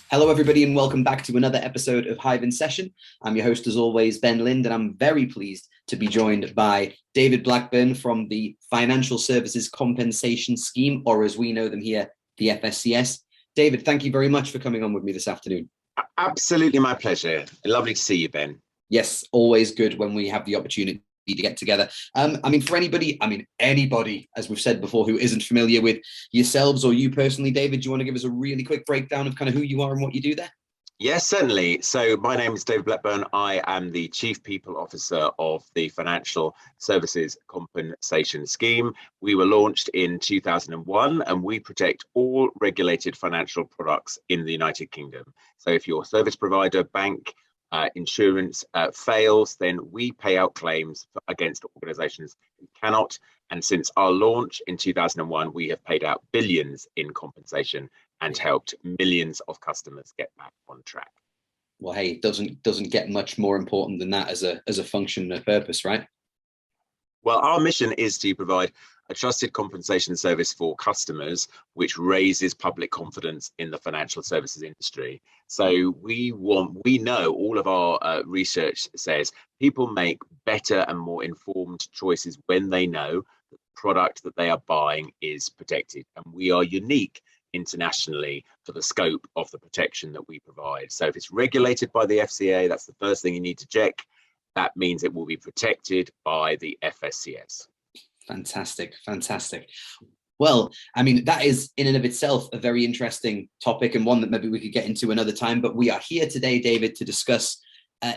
Hello, everybody, and welcome back to another episode of Hive in Session. I'm your host, as always, Ben Lind, and I'm very pleased to be joined by David Blackburn from the Financial Services Compensation Scheme, or as we know them here, the FSCS. David, thank you very much for coming on with me this afternoon. Absolutely my pleasure. Lovely to see you, Ben. Yes, always good when we have the opportunity to get together. For anybody, as we've said before, who isn't familiar with yourselves or you personally, David, do you want to give us a really quick breakdown of kind of who you are and what you do there? Yes, certainly. So my name is David Blackburn. I am the Chief People Officer of the Financial Services Compensation Scheme. We were launched in 2001 and we protect all regulated financial products in the United Kingdom. So if your service provider, bank, insurance fails, then we pay out claims against organisations who cannot. And since our launch in 2001, we have paid out billions in compensation and helped millions of customers get back on track. Well, hey, it doesn't get much more important than that as a function and a purpose, right? Well, our mission is to provide a trusted compensation service for customers, which raises public confidence in the financial services industry. So we know all of our research says people make better and more informed choices when they know that the product that they are buying is protected. And we are unique internationally for the scope of the protection that we provide. So if it's regulated by the FCA, that's the first thing you need to check. That means it will be protected by the FSCS. Fantastic. Well, that is in and of itself a very interesting topic and one that maybe we could get into another time, but we are here today, David, to discuss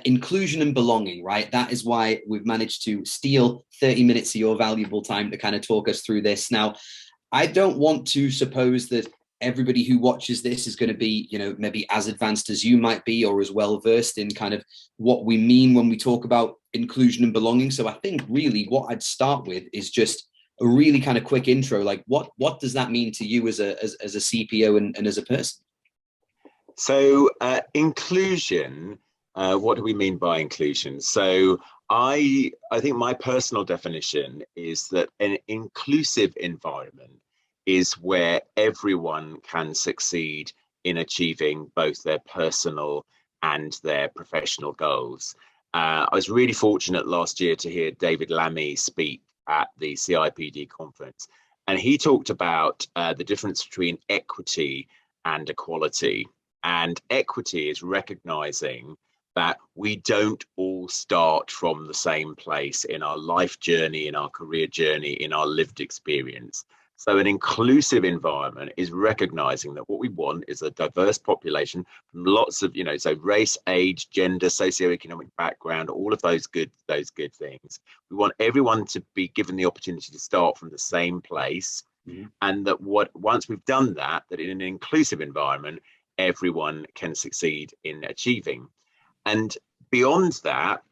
inclusion and belonging, right? That is why we've managed to steal 30 minutes of your valuable time to kind of talk us through this. Now, I don't want to suppose that everybody who watches this is going to be, maybe as advanced as you might be or as well versed in kind of what we mean when we talk about inclusion and belonging. So I think really what I'd start with is just a really kind of quick intro. Like what does that mean to you as a CPO and as a person? So inclusion, what do we mean by inclusion? So I think my personal definition is that an inclusive environment is where everyone can succeed in achieving both their personal and their professional goals. I was really fortunate last year to hear David Lammy speak at the CIPD conference, and he talked about the difference between equity and equality. And equity is recognizing that we don't all start from the same place in our life journey, in our career journey, in our lived experience. So an inclusive environment is recognizing that what we want is a diverse population from lots of, so race, age, gender, socioeconomic background, all of those good things. We want everyone to be given the opportunity to start from the same place. Mm-hmm. And that once we've done that in an inclusive environment, everyone can succeed in achieving. And beyond that,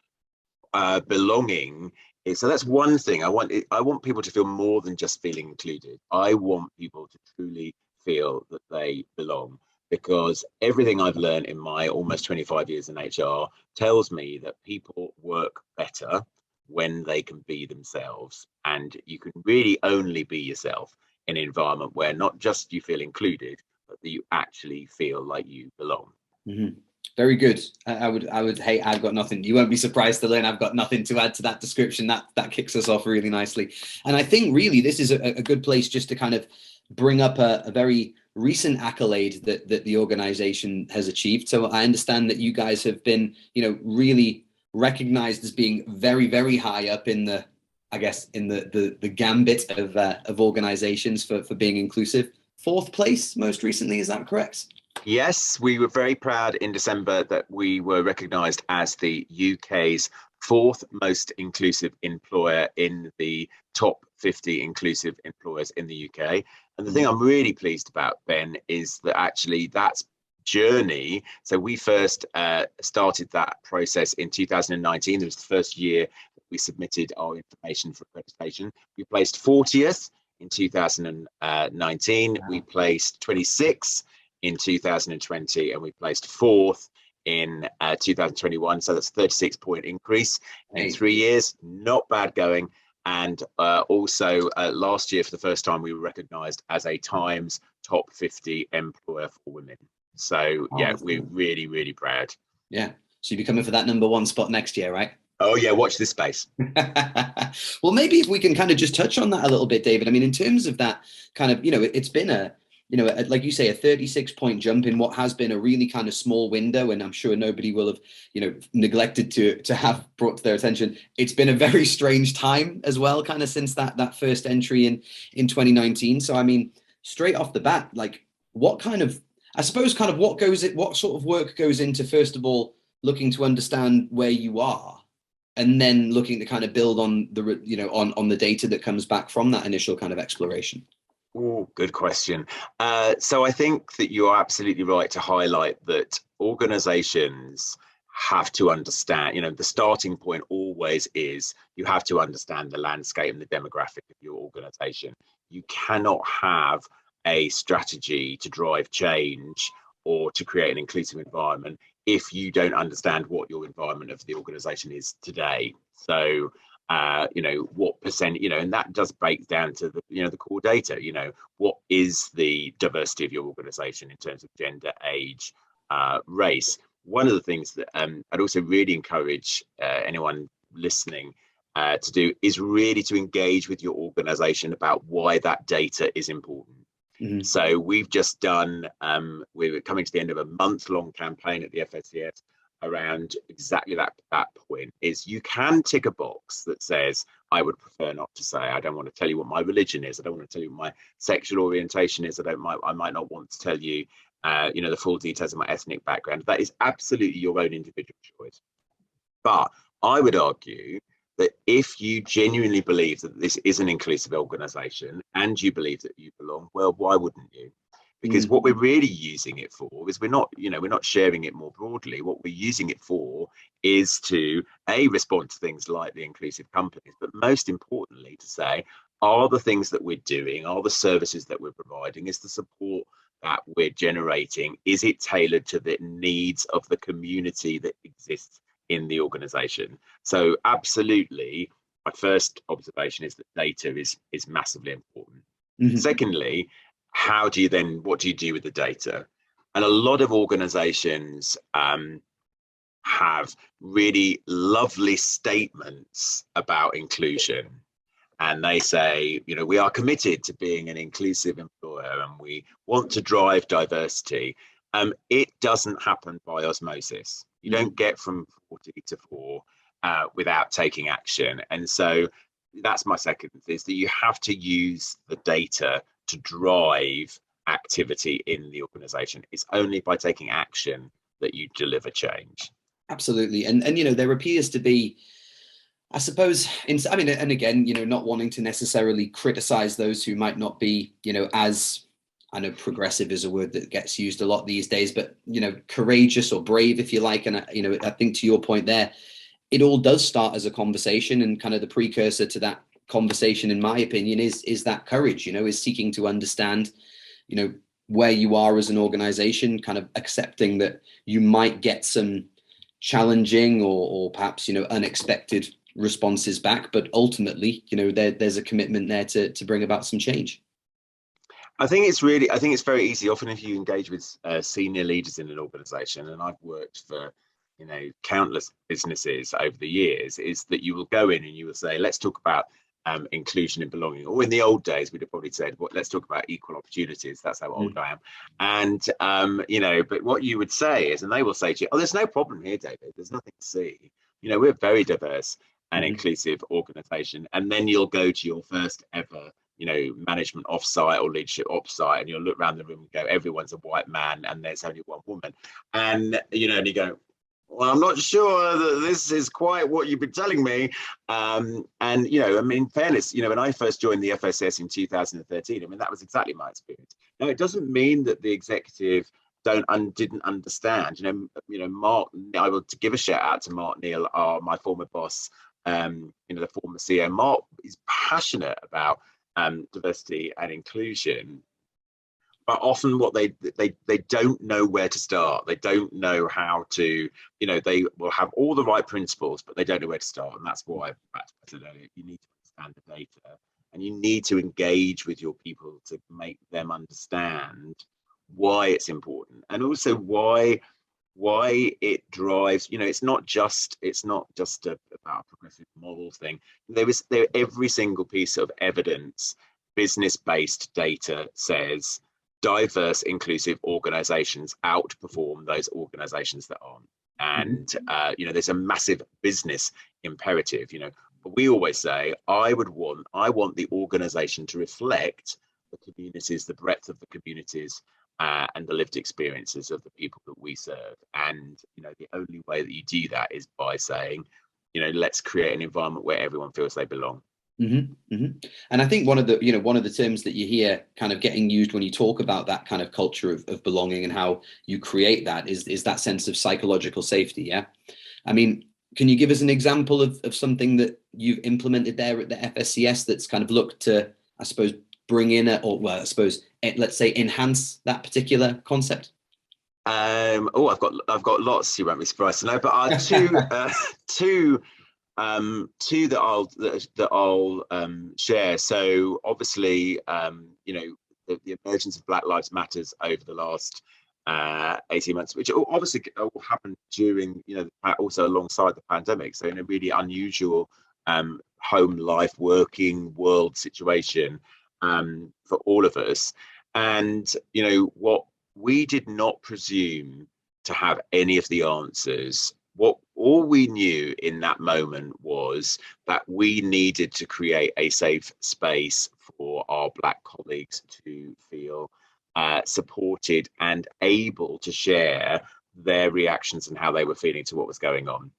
belonging. So that's one thing. I want people to feel more than just feeling included. I want people to truly feel that they belong, because everything I've learned in my almost 25 years in HR tells me that people work better when they can be themselves. And you can really only be yourself in an environment where not just you feel included, but that you actually feel like you belong. Mm-hmm. Very good. I would hey, I've got nothing. You won't be surprised to learn I've got nothing to add to that description. That kicks us off really nicely. And I think really this is a good place just to kind of bring up a very recent accolade that the organization has achieved. So I understand that you guys have been, really recognized as being very, very high up in the, I guess, in the gambit of organizations for being inclusive. 4th place most recently, is that correct? Yes, we were very proud in December that we were recognised as the UK's 4th most inclusive employer in the top 50 inclusive employers in the UK. And the thing I'm really pleased about, Ben, is that actually that's journey. So we first started that process in 2019. It was the first year that we submitted our information for accreditation. We placed 40th in 2019. Wow. We placed 26th in 2020, and we placed 4th in 2021. So that's a 36-point increase in 3 years. Not bad going. And also last year, for the first time, we were recognised as a Times Top 50 employer for women. So Oh, yeah, that's we're cool. really, really proud. Yeah. So you'll be coming for that #1 spot next year, right? Oh yeah, watch this space. Well, maybe if we can kind of just touch on that a little bit, David. I mean, in terms of that kind of, it's been like you say, a 36-point jump in what has been a really kind of small window, and I'm sure nobody will have, neglected to have brought to their attention. It's been a very strange time as well, kind of since that first entry in 2019. So, I mean, straight off the bat, like what kind of, I suppose, kind of what sort of work goes into, first of all, looking to understand where you are, and then looking to kind of build on the on the data that comes back from that initial kind of exploration? Oh, good question. So I think that you are absolutely right to highlight that organizations have to understand, the starting point always is you have to understand the landscape and the demographic of your organization. You cannot have a strategy to drive change or to create an inclusive environment if you don't understand what your environment of the organization is today. So what percent, and that does break down to the core data. What is the diversity of your organization in terms of gender, age, race? One of the things that I'd also really encourage anyone listening to do is really to engage with your organization about why that data is important. Mm-hmm. So we've just done, we're coming to the end of a month-long campaign at the FSCS around exactly that point. Is you can tick a box that says, I would prefer not to say, I don't want to tell you what my religion is, I don't want to tell you what my sexual orientation is, I might not want to tell you the full details of my ethnic background. That is absolutely your own individual choice. But I would argue that if you genuinely believe that this is an inclusive organization and you believe that you belong, well, why wouldn't you? Because what we're really using it for is we're not sharing it more broadly. What we're using it for is to respond to things like the inclusive companies, but most importantly to say, are the things that we're doing, are the services that we're providing, is the support that we're generating, is it tailored to the needs of the community that exists in the organization? So absolutely, my first observation is that data is massively important. Mm-hmm. Secondly, what do you do with the data? And a lot of organizations have really lovely statements about inclusion. And they say, we are committed to being an inclusive employer and we want to drive diversity. It doesn't happen by osmosis. You don't get from 40 to 4 without taking action. And so that's my second, is that you have to use the data to drive activity in the organization. It's only by taking action that you deliver change. Absolutely. And there appears to be, I suppose, and again, not wanting to necessarily criticize those who might not be, as, I know progressive is a word that gets used a lot these days, but, courageous or brave, if you like. And, I think to your point there, it all does start as a conversation, and kind of the precursor to that conversation, in my opinion, is that courage, is seeking to understand, where you are as an organization, kind of accepting that you might get some challenging or perhaps, unexpected responses back, but ultimately, there's a commitment there to bring about some change. I think it's very easy. Often if you engage with senior leaders in an organization, and I've worked for, countless businesses over the years, is that you will go in and you will say, let's talk about inclusion and belonging. Or in the old days, we'd have probably said, well, let's talk about equal opportunities. That's how old I am. And, but what you would say is, and they will say to you, oh, there's no problem here, David. There's nothing to see. We're a very diverse and inclusive organization. And then you'll go to your first ever management offsite or leadership offsite, and you'll look around the room and go, everyone's a white man and there's only one woman. And, and you go, well, I'm not sure that this is quite what you've been telling me. And, in fairness, when I first joined the FSCS in 2013, that was exactly my experience. Now, it doesn't mean that the executive didn't understand. Mark, I will give a shout out to Mark Neal, my former boss, the former CEO. Mark is passionate about diversity and inclusion, but often what they don't know where to start. They don't know how to, they will have all the right principles, but they don't know where to start. And that's why I said earlier, you need to understand the data, and you need to engage with your people to make them understand why it's important, and also why it drives, it's not just about a progressive model thing. Every single piece of evidence, business-based data says diverse, inclusive organizations outperform those organizations that aren't. And there's a massive business imperative. We always say, I want the organization to reflect the communities, the breadth of the communities, and the lived experiences of the people that we serve. And the only way that you do that is by saying, let's create an environment where everyone feels they belong. And I think one of the terms that you hear kind of getting used when you talk about that kind of culture of belonging and how you create that is that sense of psychological safety. Yeah. I mean, can you give us an example of something that you've implemented there at the FSCS that's kind of looked to, I suppose, bring in let's say enhance that particular concept? I've got lots. You won't be surprised to know, but two that I'll share. So obviously, the emergence of Black Lives Matters over the last 18 months, which obviously happened during, also alongside the pandemic. So in a really unusual home life, working world situation for all of us. And, what we did not presume to have any of the answers. All we knew in that moment was that we needed to create a safe space for our Black colleagues to feel supported and able to share their reactions and how they were feeling to what was going on.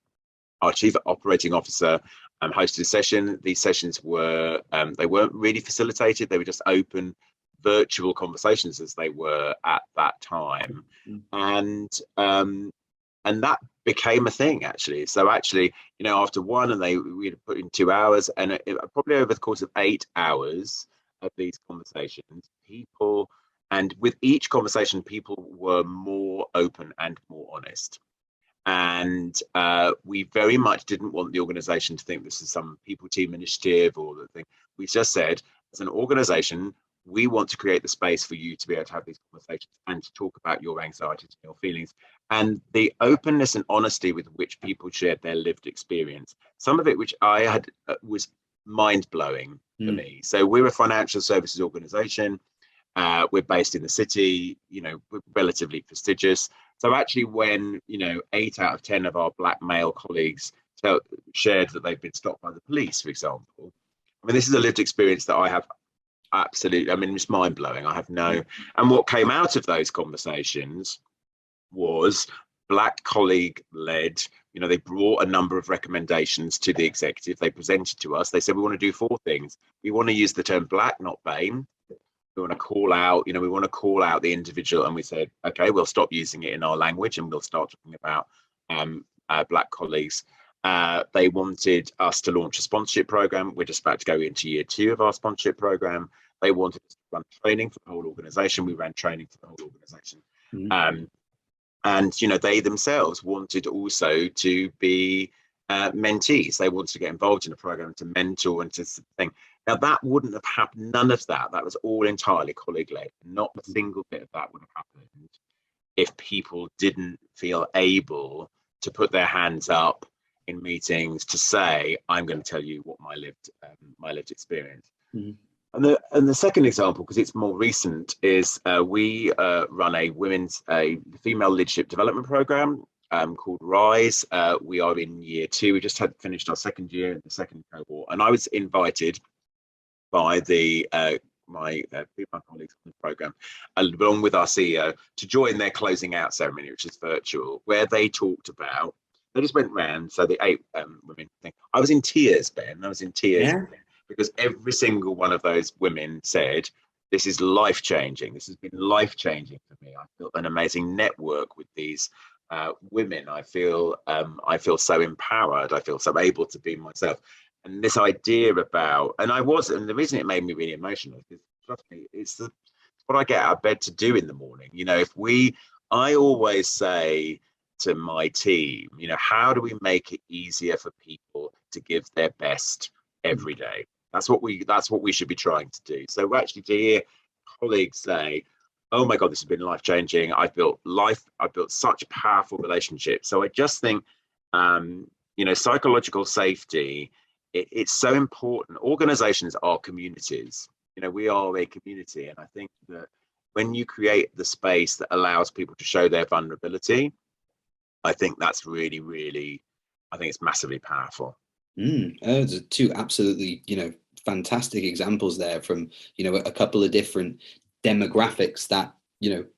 Our Chief Operating Officer hosted a session. These sessions they weren't really facilitated. They were just open virtual conversations as they were at that time. And that became a thing, actually. So actually, after one, and we had put in 2 hours, and probably over the course of 8 hours of these conversations, and with each conversation, people were more open and more honest. And we very much didn't want the organization to think this is some people team initiative or the thing. We just said, as an organization, we want to create the space for you to be able to have these conversations and to talk about your anxieties and your feelings. And the openness and honesty with which people shared their lived experience, some of it which I had was mind-blowing for me. So we're a financial services organization. We're based in the city, we're relatively prestigious. So actually when, 8 out of 10 of our Black male colleagues shared that they've been stopped by the police, for example, I mean, this is a lived experience that I have absolutely, it's mind-blowing. And what came out of those conversations was Black colleague led, they brought a number of recommendations to the executive. They presented to us. They said, we want to do 4 things. We want to use the term Black, not BAME. We want to call out, the individual. And we said, okay, we'll stop using it in our language and we'll start talking about Black colleagues. They wanted us to launch a sponsorship program. We're just about to go into year 2 of our sponsorship program. They wanted us to run training for the whole organization. We ran training for the whole organization. And, they themselves wanted also to be mentees. They wanted to get involved in a program to mentor and to think. Now, that wouldn't have happened. None of that. That was all entirely colleague-led. Not a single bit of that would have happened if people didn't feel able to put their hands up in meetings to say, I'm going to tell you what my lived experience. And the second example, because it's more recent, is we run a female leadership development program called Rise. We are in year 2. We just had finished our second year in the second cohort, and I was invited by my female colleagues on the program, along with our CEO, to join their closing out ceremony, which is virtual, where they talked about. They just went round, so the 8 women thing. I was in tears, Ben. I was in tears. Yeah. Because every single one of those women said, this is life-changing. This has been life-changing for me. I built an amazing network with these women. I feel so empowered. I feel so able to be myself. And this idea about, and the reason it made me really emotional is, trust me, it's what I get out of bed to do in the morning. I always say to my team, how do we make it easier for people to give their best every day? That's what we should be trying to do. So actually to hear colleagues say, oh my God, this has been life-changing. I've built such powerful relationships. So I just think, psychological safety, it's so important. Organizations are communities. We are a community. And I think that when you create the space that allows people to show their vulnerability, I think that's really, really, I think it's massively powerful. Those are two absolutely, fantastic examples there from, a couple of different demographics that,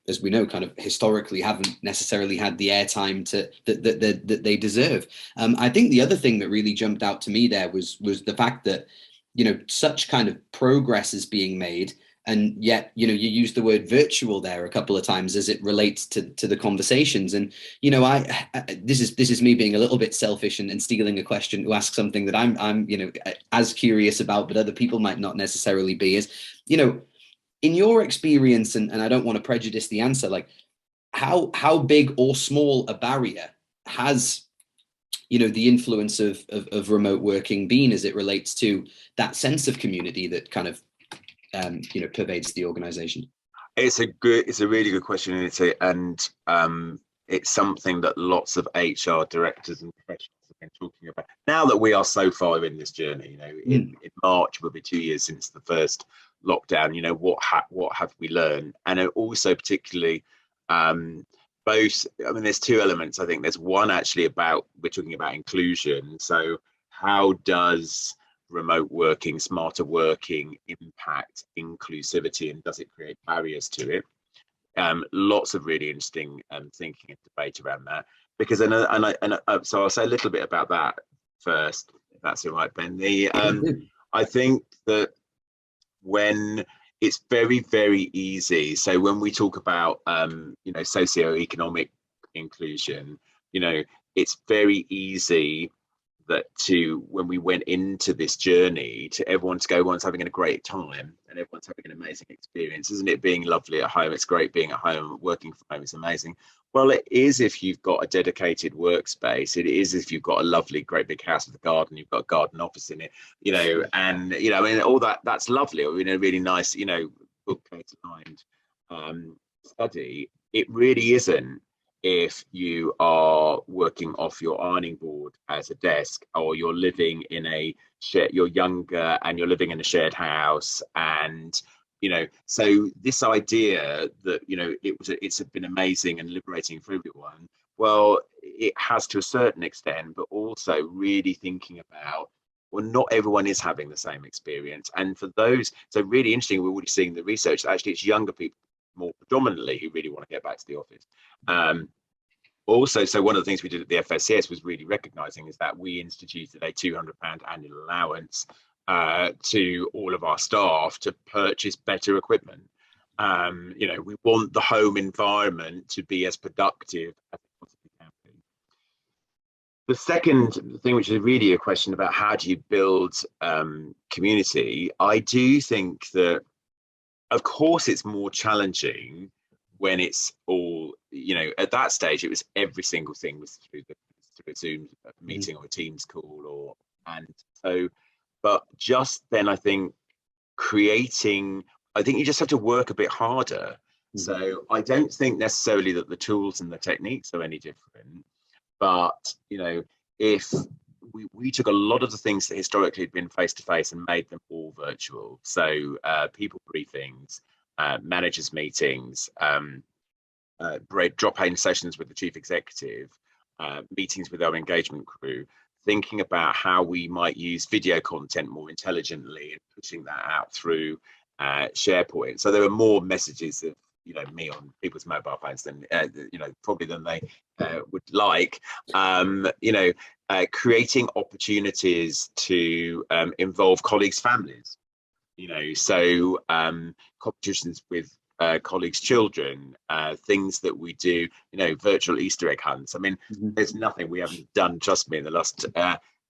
as we know, kind of historically haven't necessarily had the airtime that they deserve. I think the other thing that really jumped out to me there was the fact that, such kind of progress is being made. And yet, you used the word virtual there a couple of times as it relates to the conversations. And, this is me being a little bit selfish and stealing a question to ask something that I'm as curious about, but other people might not necessarily be, is, in your experience, and I don't want to prejudice the answer, like how big or small a barrier has the influence of remote working been as it relates to that sense of community that kind of pervades the organization? It's a really good question, and it's something that lots of HR directors and professionals have been talking about. Now that we are so far in this journey, in March will be 2 years since the first lockdown. What have we learned? And also particularly both. I mean, there's two elements. I think there's one actually about, we're talking about inclusion. So how does remote working, smarter working impact inclusivity, and does it create barriers to it? Lots of really interesting thinking and debate around that. Because so I'll say a little bit about that first, if that's all right, Ben. I think that when it's very, very easy. So when we talk about socioeconomic inclusion, it's very easy that when we went into this journey, to everyone's having a great time and everyone's having an amazing experience. Isn't it being lovely at home? It's great being at home. Working from home is amazing. Well, it is if you've got a dedicated workspace. It is if you've got a lovely, great big house with a garden. You've got a garden office in it, and all that's lovely. Really nice, bookcase lined study. It really isn't if you are working off your ironing board as a desk, or you're living in you're younger and you're living in a shared house, and so this idea that it's been amazing and liberating for everyone, well, it has to a certain extent, but also really thinking about, well, not everyone is having the same experience. And for those, so really interesting, we're already seeing the research, actually it's younger people more predominantly who really want to get back to the office. Also, so one of the things we did at the FSCS was really recognizing is that we instituted a £200 annual allowance to all of our staff to purchase better equipment. We want the home environment to be as productive as it possibly can be. The second thing, which is really a question about how do you build community, I do think that, of course, it's more challenging when it's all, at that stage, it was every single thing was through a Zoom meeting or a Teams call, but just then I think you just have to work a bit harder. So I don't think necessarily that the tools and the techniques are any different, but, if we took a lot of the things that historically had been face-to-face and made them all virtual. So people briefings, managers meetings, drop-in sessions with the chief executive, meetings with our engagement crew, thinking about how we might use video content more intelligently and pushing that out through SharePoint. So there are more messages of me on people's mobile phones than probably than they would like. Creating opportunities to involve colleagues' families. So competitions with colleagues' children, things that we do, virtual Easter egg hunts. I mean, there's nothing we haven't done, trust me, in the last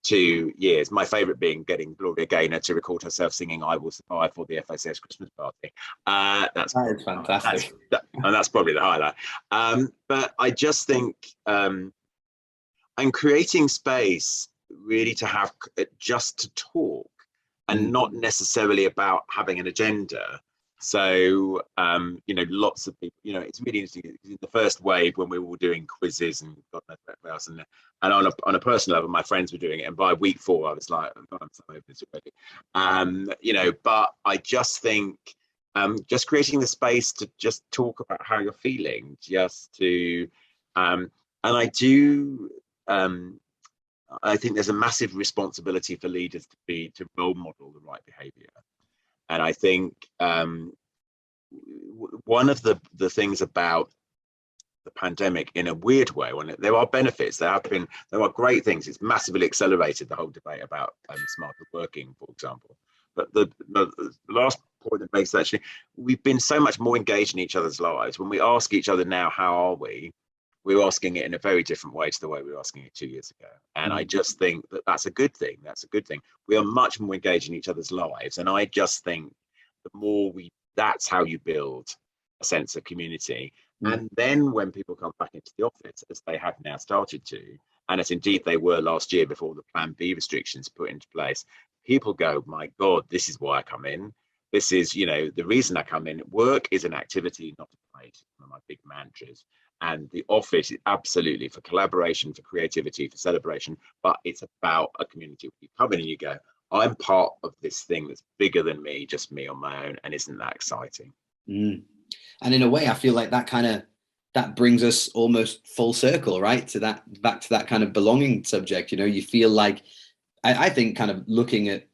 2 years. My favourite being getting Gloria Gaynor to record herself singing "I Will Survive" for the FSCS Christmas party. That is fantastic. And that's probably the highlight. But I just think I'm creating space really to have just to talk, and not necessarily about having an agenda. So, lots of people, it's really interesting. In the first wave, when we were all doing quizzes and God knows what else, and on a personal level, my friends were doing it. And by week 4, I was like, oh, God, I'm so over this already. But I just think just creating the space to just talk about how you're feeling, just to, and I do, I think there's a massive responsibility for leaders to role model the right behavior. And I think one of the things about the pandemic, in a weird way, when there are benefits, there are great things. It's massively accelerated the whole debate about smarter working, for example. But the last point that makes actually, we've been so much more engaged in each other's lives. When we ask each other now, how are we? We're asking it in a very different way to the way we were asking it 2 years ago. And I just think that that's a good thing. That's a good thing. We are much more engaged in each other's lives. And I just think the more that's how you build a sense of community. And then when people come back into the office, as they have now started to, and as indeed they were last year before the Plan B restrictions put into place, people go, my God, this is why I come in. This is, the reason I come in. Work is an activity, not a place. One of my big mantras. And the office is absolutely for collaboration, for creativity, for celebration, but it's about a community. You come in and you go, I'm part of this thing that's bigger than me, just me on my own. And isn't that exciting? And in a way, I feel like that brings us almost full circle, right? Back to that kind of belonging subject. You feel like, I think, kind of looking at,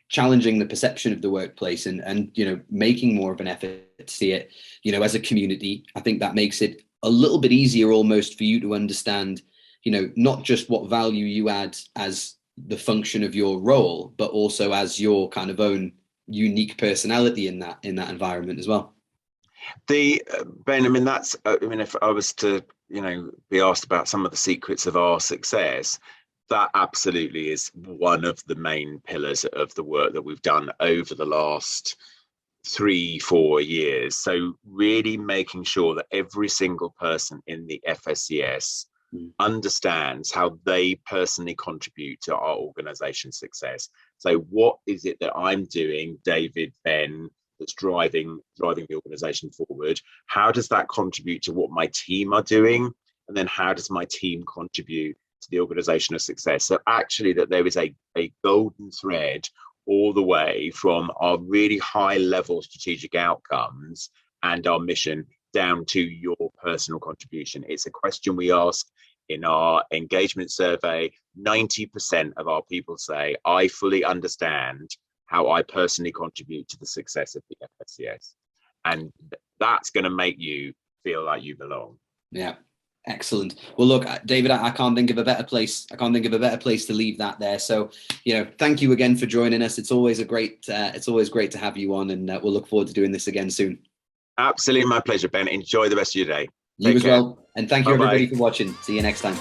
challenging the perception of the workplace and making more of an effort to see it, as a community. I think that makes it a little bit easier almost for you to understand, not just what value you add as the function of your role, but also as your kind of own unique personality in that environment as well. Ben, if I was to, be asked about some of the secrets of our success, that absolutely is one of the main pillars of the work that we've done over the last 3-4 years. So really making sure that every single person in the FSCS understands how they personally contribute to our organization's success. So what is it that I'm doing, David, Ben, that's driving the organization forward? How does that contribute to what my team are doing? And then how does my team contribute to the organizational success? So actually that there is a golden thread all the way from our really high level strategic outcomes and our mission down to your personal contribution. It's a question we ask in our engagement survey. 90% of our people say, I fully understand how I personally contribute to the success of the FSCS. And that's going to make you feel like you belong. Yeah. Excellent. Well, look, David, I can't think of a better place. To leave that there. So, thank you again for joining us. It's always great to have you on, and we'll look forward to doing this again soon. Absolutely, my pleasure, Ben. Enjoy the rest of your day. You as well. And thank you, everybody, for watching. See you next time.